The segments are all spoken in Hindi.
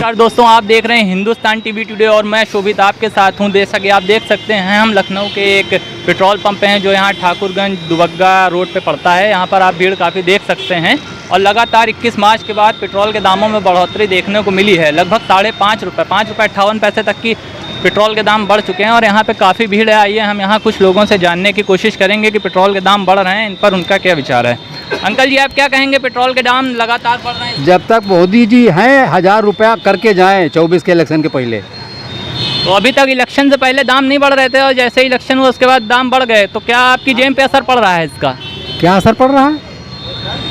नमस्कार दोस्तों, आप देख रहे हैं हिंदुस्तान टीवी टुडे और मैं शोभित आपके साथ हूं। जैसा कि आप देख सकते हैं, हम लखनऊ के एक पेट्रोल पंप हैं जो यहां ठाकुरगंज दुबग्गा रोड पे पड़ता है। यहां पर आप भीड़ काफ़ी देख सकते हैं और लगातार 21 मार्च के बाद पेट्रोल के दामों में बढ़ोतरी देखने को मिली है। लगभग ₹5.58 तक की पेट्रोल के दाम बढ़ चुके हैं और यहाँ पे काफ़ी भीड़ है। आइए हम यहाँ कुछ लोगों से जानने की कोशिश करेंगे कि पेट्रोल के दाम बढ़ रहे हैं, इन पर उनका क्या विचार है। अंकल जी, आप क्या कहेंगे, पेट्रोल के दाम लगातार बढ़ रहे हैं? जब तक मोदी जी हैं 1000 रुपया करके जाएं 24 के इलेक्शन के पहले। तो अभी तक इलेक्शन से पहले दाम नहीं बढ़ रहे थे और जैसे ही इलेक्शन हुआ उसके बाद दाम बढ़ गए, तो क्या आपकी जेब पे असर पड़ रहा है इसका? क्या असर पड़ रहा है?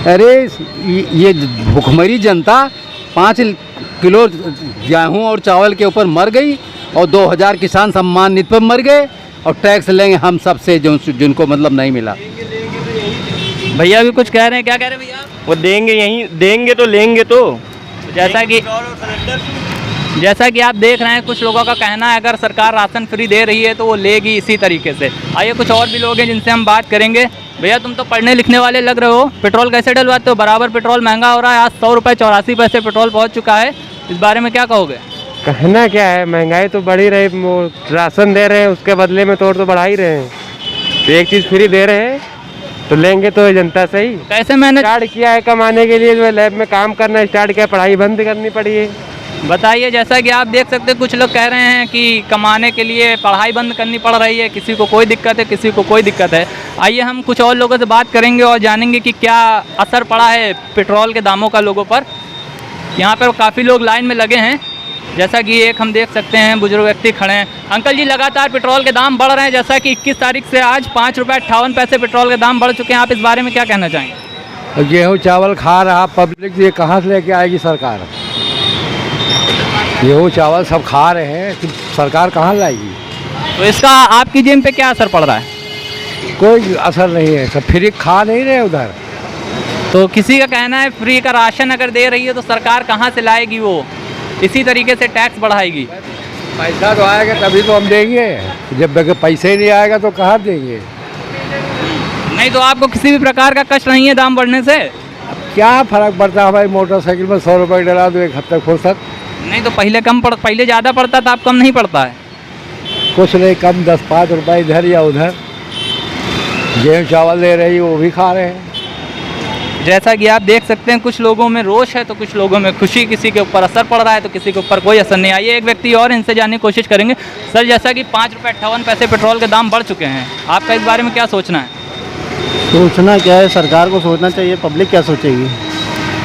अरे ये भुखमरी जनता 5 किलो गेहूँ और चावल के ऊपर मर गई और 2000 किसान सम्मान निधि पर मर गए और टैक्स लेंगे हम सबसे जिनको मतलब नहीं मिला। भैया भी कुछ कह रहे हैं, क्या कह रहे हैं भैया? वो देंगे, यहीं देंगे तो लेंगे तो जैसा कि आप देख रहे हैं, कुछ लोगों का कहना है अगर सरकार राशन फ्री दे रही है तो वो लेगी इसी तरीके से। आइए कुछ और भी लोग हैं जिनसे हम बात करेंगे। भैया, तुम तो पढ़ने लिखने वाले लग रहे हो, पेट्रोल कैसे डलवाते हो? बराबर पेट्रोल महंगा हो रहा है, आज ₹100.84 पेट्रोल पहुँच चुका है, इस बारे में क्या कहोगे? कहना क्या है, महंगाई तो बढ़ ही रही। वो राशन दे रहे हैं, उसके बदले में तो बढ़ा ही रहे हैं। तो एक चीज़ फ्री दे रहे हैं तो लेंगे तो जनता सही। कैसे मैंने स्टार्ट किया है कमाने के लिए, जो लैब में काम करना स्टार्ट किया, पढ़ाई बंद करनी पड़ी है। बताइए। जैसा कि आप देख सकते हैं, कुछ लोग कह रहे हैं कि कमाने के लिए पढ़ाई बंद करनी पड़ रही है, किसी को कोई दिक्कत है, किसी को कोई दिक्कत है। आइए हम कुछ और लोगों से बात करेंगे और जानेंगे कि क्या असर पड़ा है पेट्रोल के दामों का लोगों पर। यहाँ पर काफ़ी लोग लाइन में लगे हैं, जैसा कि एक हम देख सकते हैं बुजुर्ग व्यक्ति खड़े हैं। अंकल जी, लगातार पेट्रोल के दाम बढ़ रहे हैं, जैसा कि 21 तारीख से आज ₹5.58 पेट्रोल के दाम बढ़ चुके हैं, आप इस बारे में क्या कहना चाहेंगे? गेहूँ चावल खा रहा पब्लिक, ये कहाँ से लेके आएगी सरकार? गेहूँ चावल सब खा रहे हैं, तो सरकार कहाँ लाएगी? तो इसका आपकी जेब पे क्या असर पड़ रहा है? कोई असर नहीं है, सब फ्री खा नहीं रहे उधर। तो किसी का कहना है फ्री का राशन अगर दे रही है तो सरकार कहाँ से लाएगी, वो इसी तरीके से टैक्स बढ़ाएगी। पैसा तो आएगा तभी तो हम देंगे, जब पैसे ही नहीं आएगा तो कहाँ देंगे? नहीं तो आपको किसी भी प्रकार का कष्ट नहीं है दाम बढ़ने से? क्या फ़र्क पड़ता है? हमारी मोटरसाइकिल में 100 रुपये डला दो, एक हफ्ते फुर्सत। नहीं तो पहले ज़्यादा पड़ता था, अब कम नहीं पड़ता है? कुछ नहीं, कम 10-5 रुपये इधर या उधर। गेहूँ चावल दे रही, वो भी खा रहे हैं। जैसा कि आप देख सकते हैं, कुछ लोगों में रोष है तो कुछ लोगों में खुशी, किसी के ऊपर असर पड़ रहा है तो किसी के ऊपर कोई असर नहीं। आइए एक व्यक्ति और इनसे जानने की कोशिश करेंगे। सर, जैसा कि ₹5.58 पेट्रोल के दाम बढ़ चुके हैं, आपका इस बारे में क्या सोचना है? सोचना क्या है, सरकार को सोचना चाहिए, पब्लिक क्या सोचेगी?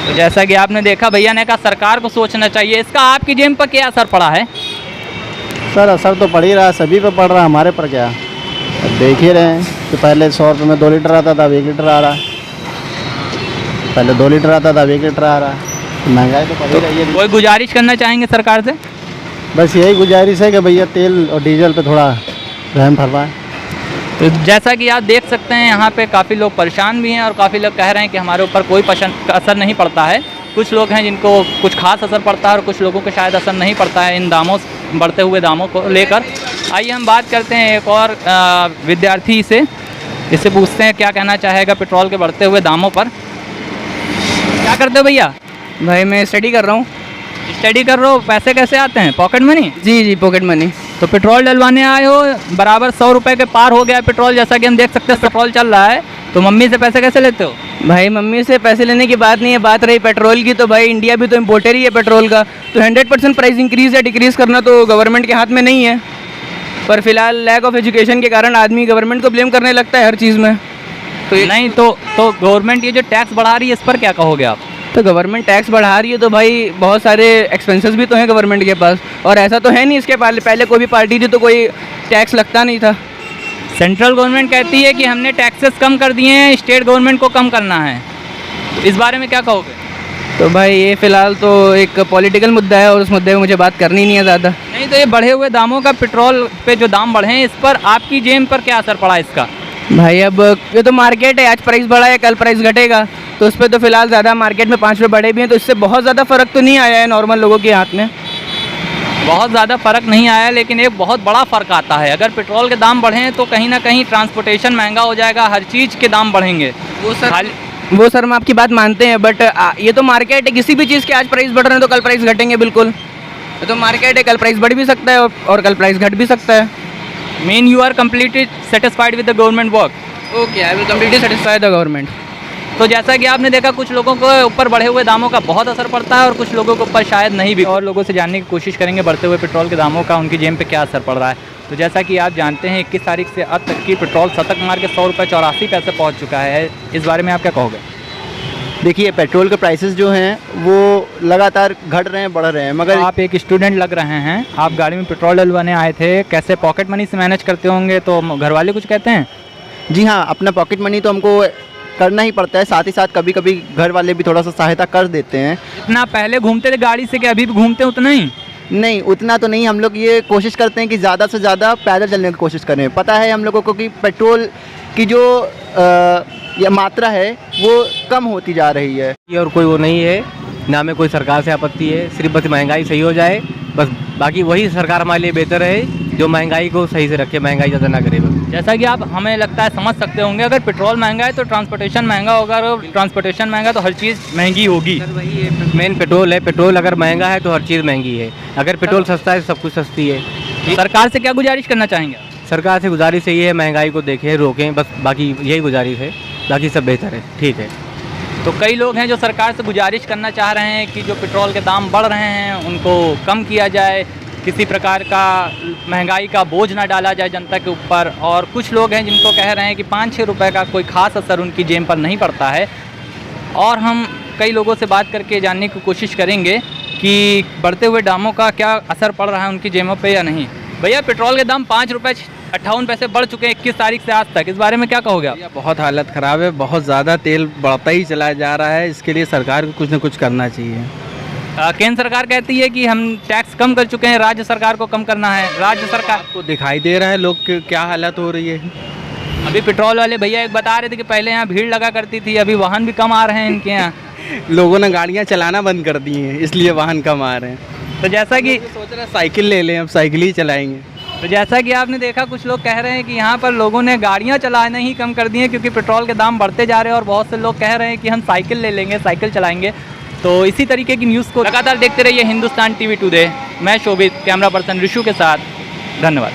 तो जैसा कि आपने देखा, भैया ने कहा सरकार को सोचना चाहिए। इसका आपकी जेब पर क्या असर पड़ा है? सर, असर तो पड़ ही रहा है, सभी पे पड़ रहा है, हमारे पर क्या? अब देख ही रहे हैं कि पहले 100 रुपये में 2 लीटर आता था, अब 1 लीटर आ रहा है। पहले 2 लीटर आता था, अब 1 लीटर आ रहा है। महंगाई तो पड़ ही रही है। कोई गुजारिश करना चाहेंगे सरकार से? बस यही गुजारिश है कि भैया तेल और डीजल पे थोड़ा रहम फरमाएं। तो जैसा कि आप देख सकते हैं, यहाँ पे काफ़ी लोग परेशान भी हैं और काफ़ी लोग कह रहे हैं कि हमारे ऊपर कोई असर नहीं पड़ता है। कुछ लोग हैं जिनको कुछ खास असर पड़ता है और कुछ लोगों को शायद असर नहीं पड़ता है इन दामों, बढ़ते हुए दामों को लेकर। आइए हम बात करते हैं एक और विद्यार्थी से, इससे पूछते हैं क्या कहना चाहेगा पेट्रोल के बढ़ते हुए दामों पर। क्या करते हो भैया? भाई मैं स्टडी कर रहा हूँ। स्टडी कर रहे हो? पैसे कैसे आते हैं? Pocket money? जी, पॉकेट मनी। तो पेट्रोल डलवाने आए हो, बराबर 100 रुपये के पार हो गया पेट्रोल, जैसा कि हम देख सकते हैं पेट्रोल चल रहा है, तो मम्मी से पैसे कैसे लेते हो? भाई मम्मी से पैसे लेने की बात नहीं है, बात रही पेट्रोल की, तो भाई इंडिया भी तो इम्पोर्टर ही है पेट्रोल का, तो 100% प्राइस इंक्रीज़ या डिक्रीज़ करना तो गवर्नमेंट के हाथ में नहीं है। पर फिलहाल लैक ऑफ एजुकेशन के कारण आदमी गवर्नमेंट को ब्लेम करने लगता है हर चीज़ में। तो नहीं तो गवर्नमेंट ये जो टैक्स बढ़ा रही है, इस पर क्या कहोगे आप? तो गवर्नमेंट टैक्स बढ़ा रही है तो भाई बहुत सारे एक्सपेंसेस भी तो हैं गवर्नमेंट के पास, और ऐसा तो है नहीं इसके पहले कोई भी पार्टी थी तो कोई टैक्स लगता नहीं था। सेंट्रल गवर्नमेंट कहती है कि हमने टैक्सेस कम कर दिए हैं, स्टेट गवर्नमेंट को कम करना है, तो इस बारे में क्या कहोगे? तो भाई ये फ़िलहाल तो एक पॉलिटिकल मुद्दा है और उस मुद्दे में मुझे बात करनी नहीं है ज़्यादा। नहीं तो ये बढ़े हुए दामों का, पेट्रोल पे जो दाम बढ़े हैं, इस पर आपकी जेब पर क्या असर पड़ा इसका? भाई अब ये तो मार्केट है, आज प्राइस बढ़ा है कल प्राइस घटेगा, तो उस पर तो फिलहाल ज़्यादा मार्केट में 5 रुपये बढ़े भी हैं, तो इससे बहुत ज़्यादा फ़र्क तो नहीं आया है नॉर्मल लोगों के हाथ में। बहुत ज़्यादा फ़र्क नहीं आया, लेकिन एक बहुत बड़ा फ़र्क आता है। अगर पेट्रोल के दाम बढ़ें तो कहीं ना कहीं ट्रांसपोर्टेशन महंगा हो जाएगा, हर चीज़ के दाम बढ़ेंगे। वो सर हम आपकी बात मानते हैं, बट ये तो मार्केट है, किसी भी चीज़ के आज प्राइस बढ़ रहे हैं तो कल प्राइस घटेंगे बिल्कुल। तो मार्केट है, कल प्राइस बढ़ भी सकता है और कल प्राइस घट भी सकता है। Mean you are completely satisfied with the government work. Okay, I will completely satisfy the government. तो जैसा कि आपने देखा, कुछ लोगों को ऊपर बढ़े हुए दामों का बहुत असर पड़ता है और कुछ लोगों के ऊपर शायद नहीं भी। और लोगों से जानने की कोशिश करेंगे बढ़ते हुए पेट्रोल के दामों का उनकी जेब पे क्या असर पड़ रहा है। तो जैसा कि आप जानते हैं 21 तारीख से अब तक की पेट्रोल शतक मार के 100 रुपये 84 पैसे पहुँच चुका है। इस बारे में आप क्या कहोगे? देखिए, पेट्रोल के प्राइसेस जो हैं वो लगातार घट रहे हैं, बढ़ रहे हैं, मगर आप एक स्टूडेंट लग रहे हैं, आप गाड़ी में पेट्रोल डलवाने आए थे, कैसे पॉकेट मनी से मैनेज करते होंगे? तो घर वाले कुछ कहते हैं? जी हाँ, अपना पॉकेट मनी तो हमको करना ही पड़ता है, साथ ही साथ कभी कभी घर वाले भी थोड़ा सा सहायता कर देते हैं। इतना पहले घूमते थे गाड़ी से, क्या अभी भी घूमते हैं उतना ही? नहीं, उतना तो नहीं। हम लोग ये कोशिश करते हैं कि ज़्यादा से ज़्यादा पैदल चलने की कोशिश करें। पता है हम लोगों को कि पेट्रोल की जो ये मात्रा है वो कम होती जा रही है। और कोई वो नहीं है, ना में कोई सरकार से आपत्ति है, सिर्फ बस महंगाई सही हो जाए बस। बाकी वही सरकार हमारे लिए बेहतर है जो महंगाई को सही से रखे, महंगाई ज़्यादा ना करे बस। जैसा कि आप हमें लगता है समझ सकते होंगे, अगर पेट्रोल महंगा है तो ट्रांसपोर्टेशन महंगा होगा, और ट्रांसपोर्टेशन महंगा तो हर चीज़ महंगी होगी। सर वही है, मेन पेट्रोल है। पेट्रोल अगर महंगा है तो हर चीज़ महंगी है, अगर पेट्रोल सस्ता है तो सब कुछ सस्ती है। सरकार से क्या गुजारिश करना चाहेंगे? सरकार से गुजारिश यही है, महंगाई को देखें, रोकें, बस बाकी यही गुजारिश है, बाकी सब बेहतर है, ठीक है। तो कई लोग हैं जो सरकार से गुजारिश करना चाह रहे हैं कि जो पेट्रोल के दाम बढ़ रहे हैं उनको कम किया जाए, किसी प्रकार का महंगाई का बोझ ना डाला जाए जनता के ऊपर। और कुछ लोग हैं जिनको कह रहे हैं कि 5-6 रुपए का कोई ख़ास असर उनकी जेब पर नहीं पड़ता है। और हम कई लोगों से बात करके जानने की कोशिश करेंगे कि बढ़ते हुए दामों का क्या असर पड़ रहा है उनकी जेबों पे या नहीं। भैया, पेट्रोल के दाम 5 रुपये 58 पैसे बढ़ चुके हैं 21 तारीख से आज तक, इस बारे में क्या कहोगे आप? बहुत हालत ख़राब है, बहुत ज़्यादा तेल बढ़ता ही चला जा रहा है। इसके लिए सरकार को कुछ न कुछ करना चाहिए। केंद्र सरकार कहती है कि हम टैक्स कम कर चुके हैं, राज्य सरकार को कम करना है। राज्य सरकार तो दिखाई दे रहा है लोग की क्या हालत हो रही है। अभी पेट्रोल वाले भैया एक बता रहे थे कि पहले यहाँ भीड़ लगा करती थी, अभी वाहन भी कम आ रहे हैं इनके यहाँ। लोगों ने गाड़ियाँ चलाना बंद कर दी हैं, इसलिए वाहन कम आ रहे हैं। तो जैसा कि सोच रहे साइकिल ले लें, अब साइकिल ही चलाएंगे। तो जैसा कि आपने देखा, कुछ लोग कह रहे हैं कि यहाँ पर लोगों ने गाड़ियाँ चलाना ही कम कर दी हैं क्योंकि पेट्रोल के दाम बढ़ते जा रहे हैं, और बहुत से लोग कह रहे हैं कि हम साइकिल ले लेंगे, साइकिल चलाएंगे। तो इसी तरीके की न्यूज़ को लगातार देखते रहिए हिंदुस्तान टीवी टुडे। मैं शोभित, कैमरा पर्सन ऋषु के साथ, धन्यवाद।